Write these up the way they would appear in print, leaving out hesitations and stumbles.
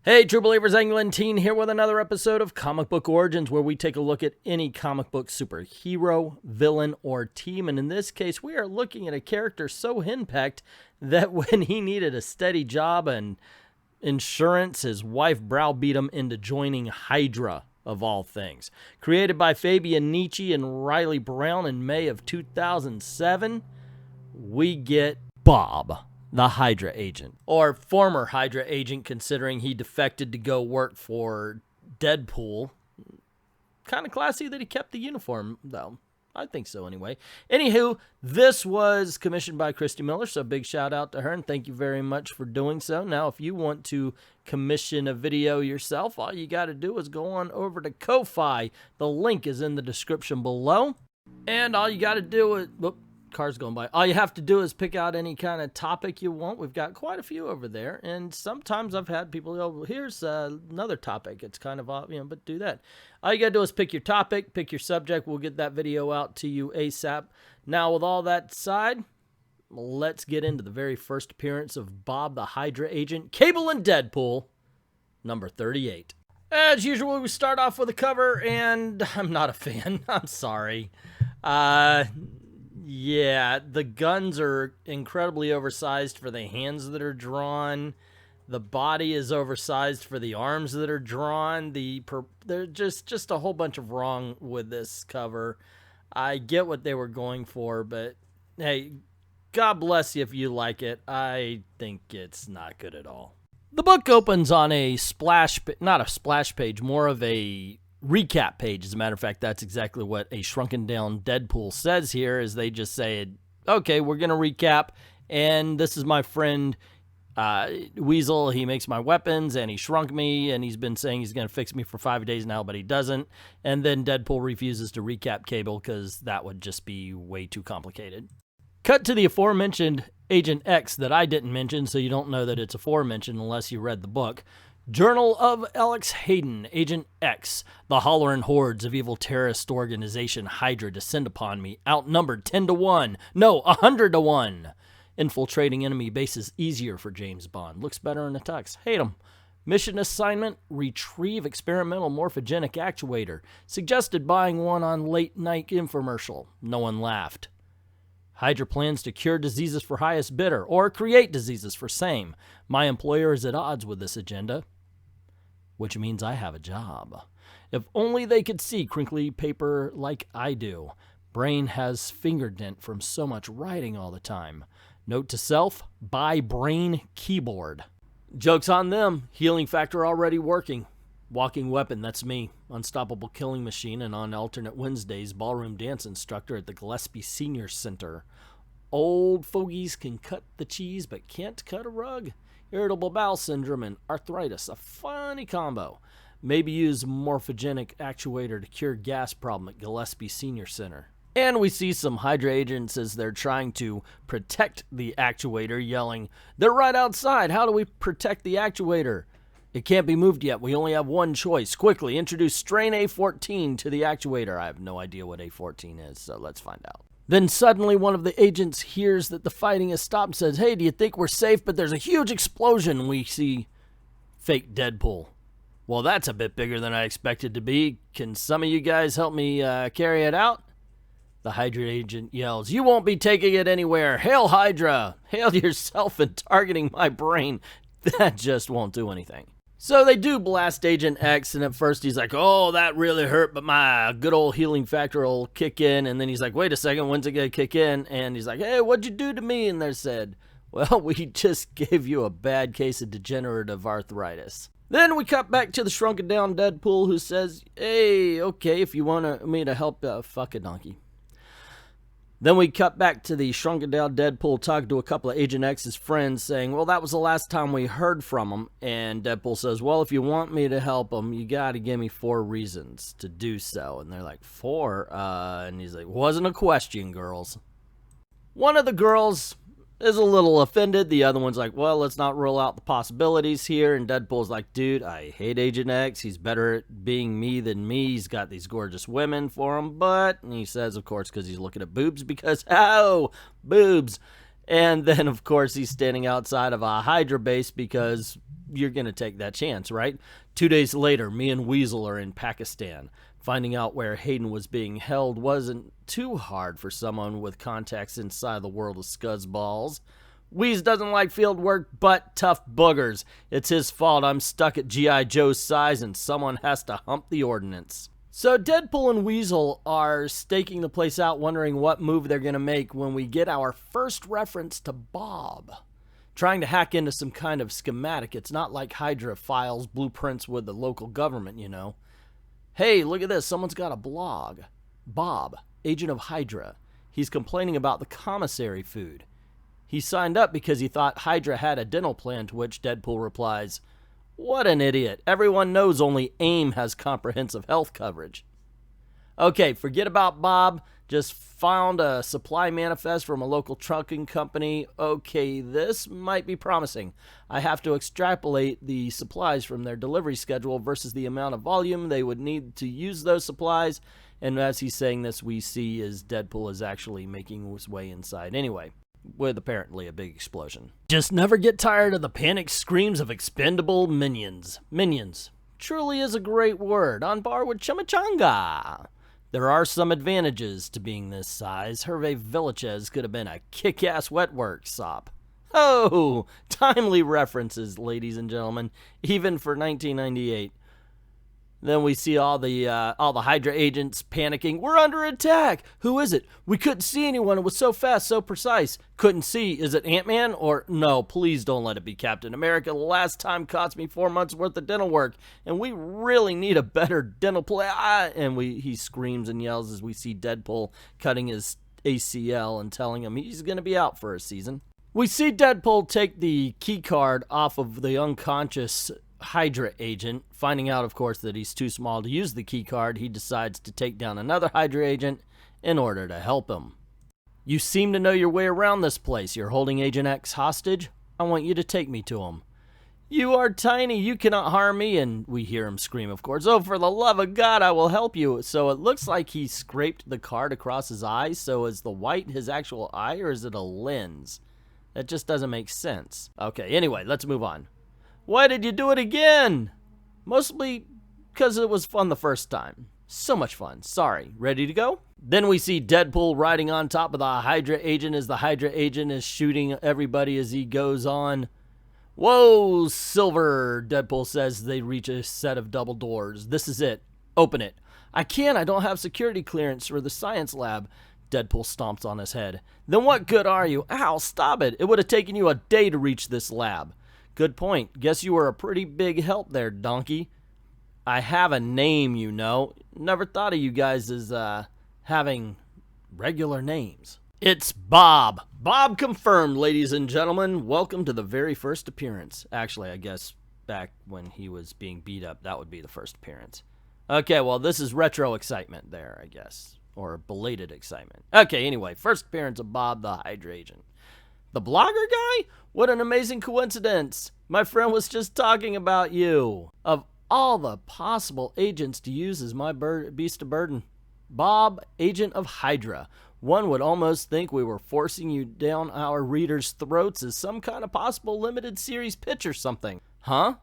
Hey, True Believers, Teen here with another episode of Comic Book Origins, where we take a look at any comic book superhero, villain, or team. And in this case, we are looking at a character so henpecked that when he needed a steady job and insurance, his wife browbeat him into joining Hydra, of all things. Created by Fabian Nietzsche and Riley Brown in May of 2007, we get Bob, the Hydra agent, or former Hydra agent, considering he defected to go work for Deadpool. Kind of classy that he kept the uniform, though. I think so, anyway. Anywho, this was commissioned by Christy Miller, so big shout out to her, and thank you very much for doing so. Now, if you want to commission a video yourself, all you got to do is go on over to Ko-Fi. The link is in the description below, and all you got to do is... Car's going by. All you have to do is pick out any kind of topic you want. We've got quite a few over there, and sometimes I've had people go, well, here's another topic. It's kind of, but do that. All you got to do is pick your topic, pick your subject. We'll get that video out to you ASAP. Now, with all that aside, let's get into the very first appearance of Bob the Hydra agent, Cable and Deadpool, number 38. As usual, we start off with a cover, and I'm not a fan. I'm sorry. Yeah, the guns are incredibly oversized for the hands that are drawn. The body is oversized for the arms that are drawn. There's just a whole bunch of wrong with this cover. I get what they were going for, but hey, God bless you if you like it. I think it's not good at all. The book opens on a not a splash page, more of a recap page. As a matter of fact, that's exactly what a shrunken down Deadpool says here, is they just say, okay, we're going to recap, and this is my friend Weasel. He makes my weapons, and he shrunk me, and he's been saying he's going to fix me for 5 days now, but he doesn't. And then Deadpool refuses to recap Cable because that would just be way too complicated. Cut to the aforementioned Agent X that I didn't mention, so you don't know that it's aforementioned unless you read the book. Journal of Alex Hayden, Agent X. The Hollerin' hordes of evil terrorist organization Hydra descend upon me, outnumbered 10 to 1. No, 100 to 1. Infiltrating enemy bases easier for James Bond. Looks better in the tux. Hate him. Mission assignment, retrieve experimental morphogenic actuator. Suggested buying one on late night infomercial. No one laughed. Hydra plans to cure diseases for highest bidder, or create diseases for same. My employer is at odds with this agenda, which means I have a job. If only they could see crinkly paper like I do. Brain has finger dent from so much writing all the time. Note to self, buy brain keyboard. Joke's on them. Healing factor already working. Walking weapon, that's me. Unstoppable killing machine, and on alternate Wednesdays, ballroom dance instructor at the Gillespie Senior Center. Old fogies can cut the cheese, but can't cut a rug. Irritable bowel syndrome and arthritis, a funny combo. Maybe use morphogenic actuator to cure gas problem at Gillespie Senior Center. And we see some Hydra agents as they're trying to protect the actuator, yelling, "They're right outside, how do we protect the actuator? It can't be moved yet. We only have one choice. Quickly, introduce strain A14 to the actuator." I have no idea what A14 is, so let's find out. Then suddenly one of the agents hears that the fighting has stopped and says, "Hey, do you think we're safe?" But there's a huge explosion. We see fake Deadpool. "Well, that's a bit bigger than I expected to be. Can some of you guys help me carry it out?" The Hydra agent yells, "You won't be taking it anywhere. Hail Hydra! Hail yourself and targeting my brain. That just won't do anything." So they do blast Agent X, and at first he's like, "Oh, that really hurt, but my good old healing factor will kick in." And then he's like, "Wait a second, when's it going to kick in?" And he's like, "Hey, what'd you do to me?" And they said, "Well, we just gave you a bad case of degenerative arthritis." Then we cut back to the shrunken down Deadpool, who says, "Hey, okay, if you want me to help, fuck a donkey." Then we cut back to the shrunken down Deadpool talking to a couple of Agent X's friends, saying, "Well, that was the last time we heard from him." And Deadpool says, "Well, if you want me to help him, you got to give me 4 reasons to do so." And they're like, 4? And he's like, "Wasn't a question, girls." One of the girls is a little offended. The other one's like, "Well, let's not rule out the possibilities here." And Deadpool's like, "Dude, I hate Agent X. He's better at being me than me. He's got these gorgeous women for him." But, and he says, of course, because he's looking at boobs, because, oh, boobs. And then, of course, he's standing outside of a Hydra base because you're going to take that chance, right? 2 days later, me and Weasel are in Pakistan. Finding out where Hayden was being held wasn't too hard for someone with contacts inside the world of scuzzballs. Weez doesn't like field work, but tough boogers. It's his fault I'm stuck at G.I. Joe's size and someone has to hump the ordnance. So Deadpool and Weasel are staking the place out, wondering what move they're going to make when we get our first reference to Bob. Trying to hack into some kind of schematic. It's not like Hydra files blueprints with the local government, you know. Hey, look at this. Someone's got a blog. Bob, agent of Hydra. He's complaining about the commissary food. He signed up because he thought Hydra had a dental plan, to which Deadpool replies, "What an idiot. Everyone knows only AIM has comprehensive health coverage." Okay, forget about Bob. Just found a supply manifest from a local trucking company. Okay, this might be promising. I have to extrapolate the supplies from their delivery schedule versus the amount of volume they would need to use those supplies. And as he's saying this, we see is Deadpool is actually making his way inside anyway, with apparently a big explosion. Just never get tired of the panic screams of expendable minions. Minions truly is a great word, on par with chimichanga. There are some advantages to being this size. Hervé Villachez could have been a kick-ass wetwork sop. Oh, timely references, ladies and gentlemen, even for 1998. Then we see all the Hydra agents panicking. We're under attack. Who is it? We couldn't see anyone. It was so fast, so precise. Couldn't see. Is it Ant-Man? Or no, please don't let it be Captain America. The last time cost me 4 months worth of dental work, and we really need a better dental plan. And he screams and yells as we see Deadpool cutting his ACL and telling him he's going to be out for a season. We see Deadpool take the key card off of the unconscious Hydra agent. Finding out, of course, that he's too small to use the key card, he decides to take down another Hydra agent in order to help him. You seem to know your way around this place. You're holding Agent X hostage? I want you to take me to him. You are tiny. You cannot harm me. And we hear him scream, of course. Oh, for the love of God, I will help you. So it looks like he scraped the card across his eye. So is the white his actual eye, or is it a lens? That just doesn't make sense. Okay, anyway, let's move on. Why did you do it again? Mostly because it was fun the first time. So much fun. Sorry. Ready to go? Then we see Deadpool riding on top of the Hydra agent as the Hydra agent is shooting everybody as he goes on. Whoa, Silver, Deadpool says they reach a set of double doors. This is it. Open it. I can't. I don't have security clearance for the science lab. Deadpool stomps on his head. Then what good are you? Ow, stop it. It would have taken you a day to reach this lab. Good point. Guess you were a pretty big help there, donkey. I have a name, you know. Never thought of you guys as having regular names. It's Bob. Bob confirmed, ladies and gentlemen. Welcome to the very first appearance. Actually, I guess back when he was being beat up, that would be the first appearance. Okay, well, this is retro excitement there, I guess. Or belated excitement. Okay, anyway, first appearance of Bob the Hydra agent. The blogger guy? What an amazing coincidence. My friend was just talking about you. Of all the possible agents to use as my beast of burden. Bob, agent of Hydra. One would almost think we were forcing you down our readers' throats as some kind of possible limited series pitch or something. Huh?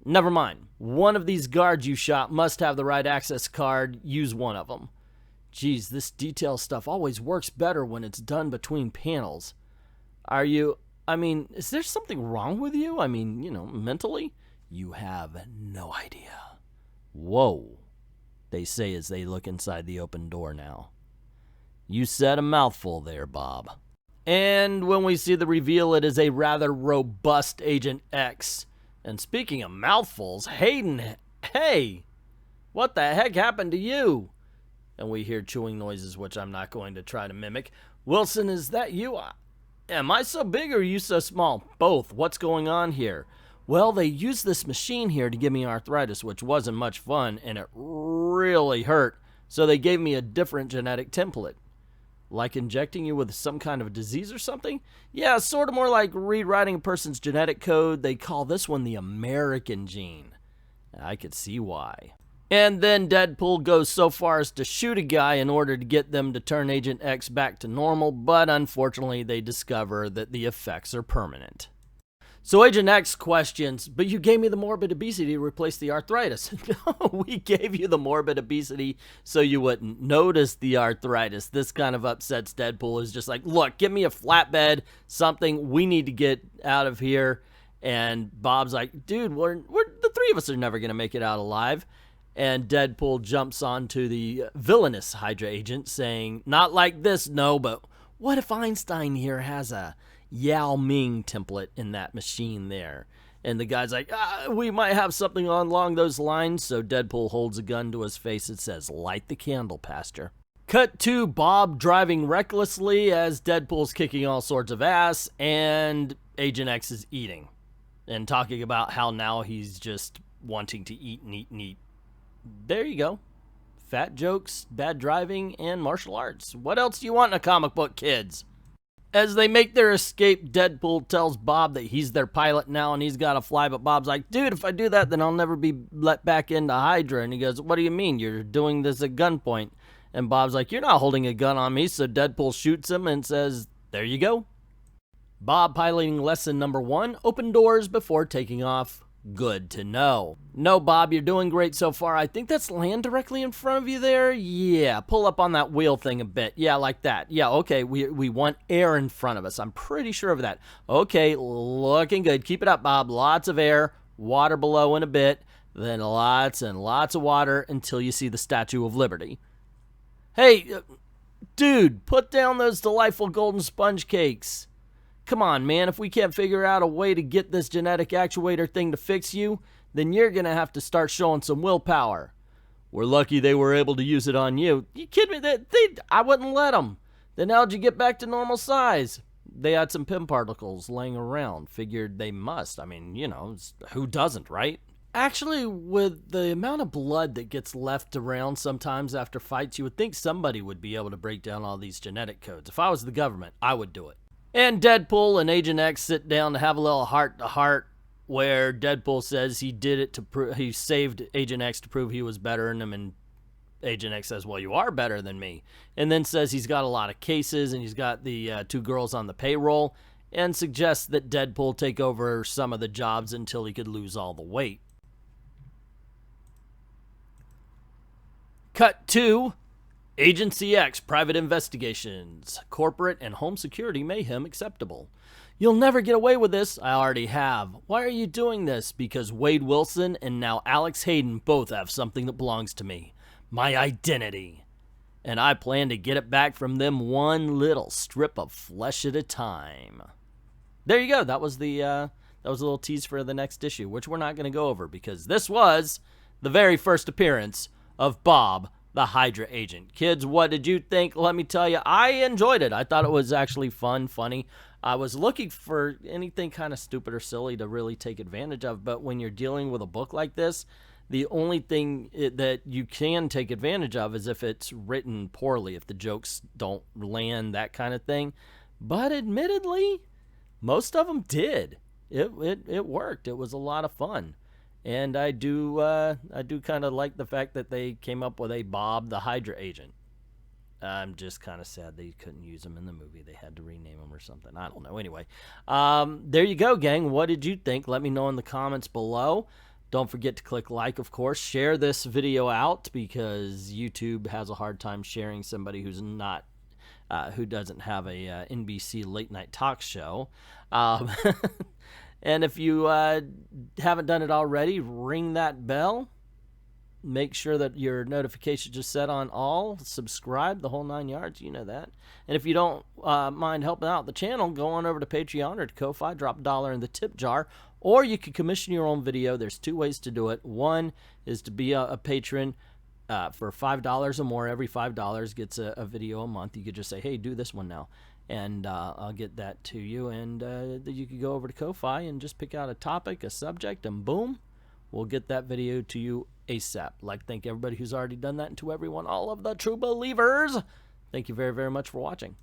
Never mind. One of these guards you shot must have the right access card. Use one of them. Geez, this detail stuff always works better when it's done between panels. Is there something wrong with you? Mentally? You have no idea. Whoa, they say as they look inside the open door now. You said a mouthful there, Bob. And when we see the reveal, it is a rather robust Agent X. And speaking of mouthfuls, Hayden, hey, what the heck happened to you? And we hear chewing noises, which I'm not going to try to mimic. Wilson, is that you? Am I so big or are you so small? Both. What's going on here? Well, they used this machine here to give me arthritis, which wasn't much fun, and it really hurt. So they gave me a different genetic template. Like injecting you with some kind of disease or something? Yeah, sort of more like rewriting a person's genetic code. They call this one the American gene. I could see why. And then Deadpool goes so far as to shoot a guy in order to get them to turn Agent X back to normal, but unfortunately they discover that the effects are permanent. So Agent X questions, but you gave me the morbid obesity to replace the arthritis. No, we gave you the morbid obesity so you wouldn't notice the arthritis. This kind of upsets Deadpool. Is just like, look, give me a flatbed, something, we need to get out of here. And Bob's like, dude, we're the three of us are never going to make it out alive. And Deadpool jumps onto the villainous Hydra agent saying, not like this, no, but what if Einstein here has a Yao Ming template in that machine there? And the guy's like, we might have something along those lines. So Deadpool holds a gun to his face and says, light the candle, Pastor. Cut to Bob driving recklessly as Deadpool's kicking all sorts of ass and Agent X is eating and talking about how now he's just wanting to eat and eat and eat. There you go. Fat jokes, bad driving, and martial arts. What else do you want in a comic book, kids? As they make their escape, Deadpool tells Bob that he's their pilot now and he's got to fly, but Bob's like, dude, if I do that, then I'll never be let back into Hydra. And he goes, what do you mean? You're doing this at gunpoint. And Bob's like, you're not holding a gun on me. So Deadpool shoots him and says, there you go. Bob piloting lesson number 1, open doors before taking off. Good to know. No, Bob, you're doing great so far. I think that's land directly in front of you there. Yeah, pull up on that wheel thing a bit. Yeah, like that. Yeah, okay, we want air in front of us. I'm pretty sure of that. Okay, looking good. Keep it up, Bob. Lots of air, water below in a bit, then lots and lots of water until you see the Statue of Liberty. Hey, dude, put down those delightful golden sponge cakes. Come on, man, if we can't figure out a way to get this genetic actuator thing to fix you, then you're going to have to start showing some willpower. We're lucky they were able to use it on you. You kidding me? I wouldn't let them. Then how'd you get back to normal size? They had some PIM particles laying around. Figured they must. I mean, you know, who doesn't, right? Actually, with the amount of blood that gets left around sometimes after fights, you would think somebody would be able to break down all these genetic codes. If I was the government, I would do it. And Deadpool and Agent X sit down to have a little heart-to-heart where Deadpool says he did it to he saved Agent X to prove he was better than him, and Agent X says, well, you are better than me. And then says he's got a lot of cases and he's got the 2 girls on the payroll and suggests that Deadpool take over some of the jobs until he could lose all the weight. Cut to Agency X, private investigations, corporate and home security mayhem acceptable. You'll never get away with this. I already have. Why are you doing this? Because Wade Wilson and now Alex Hayden both have something that belongs to me. My identity. And I plan to get it back from them one little strip of flesh at a time. There you go. That was a little tease for the next issue, which we're not going to go over because this was the very first appearance of Bob, the Hydra agent. Kids, what did you think? Let me tell you, I enjoyed it. I thought it was actually fun, funny. I was looking for anything kind of stupid or silly to really take advantage of, but when you're dealing with a book like this, the only thing that you can take advantage of is if it's written poorly, if the jokes don't land, that kind of thing. But admittedly, most of them did. It worked. It was a lot of fun. And I do kind of like the fact that they came up with a Bob the Hydra agent. I'm just kind of sad they couldn't use him in the movie. They had to rename him or something. I don't know. Anyway, there you go, gang. What did you think? Let me know in the comments below. Don't forget to click like, of course. Share this video out because YouTube has a hard time sharing somebody who's not, who doesn't have a NBC late night talk show. And if you haven't done it already, ring that bell. Make sure that your notifications are set on all. Subscribe, the whole 9 yards. You know that. And if you don't mind helping out the channel, go on over to Patreon or to Ko-Fi. Drop $1 in the tip jar. Or you can commission your own video. There's 2 ways to do it. One is to be a patron for $5 or more. Every $5 gets a video a month. You could just say, hey, do this one now. And I'll get that to you. And you could go over to Ko-Fi and just pick out a topic, a subject, and boom, we'll get that video to you ASAP. Like, thank everybody who's already done that, and to everyone, all of the true believers, thank you very, very much for watching.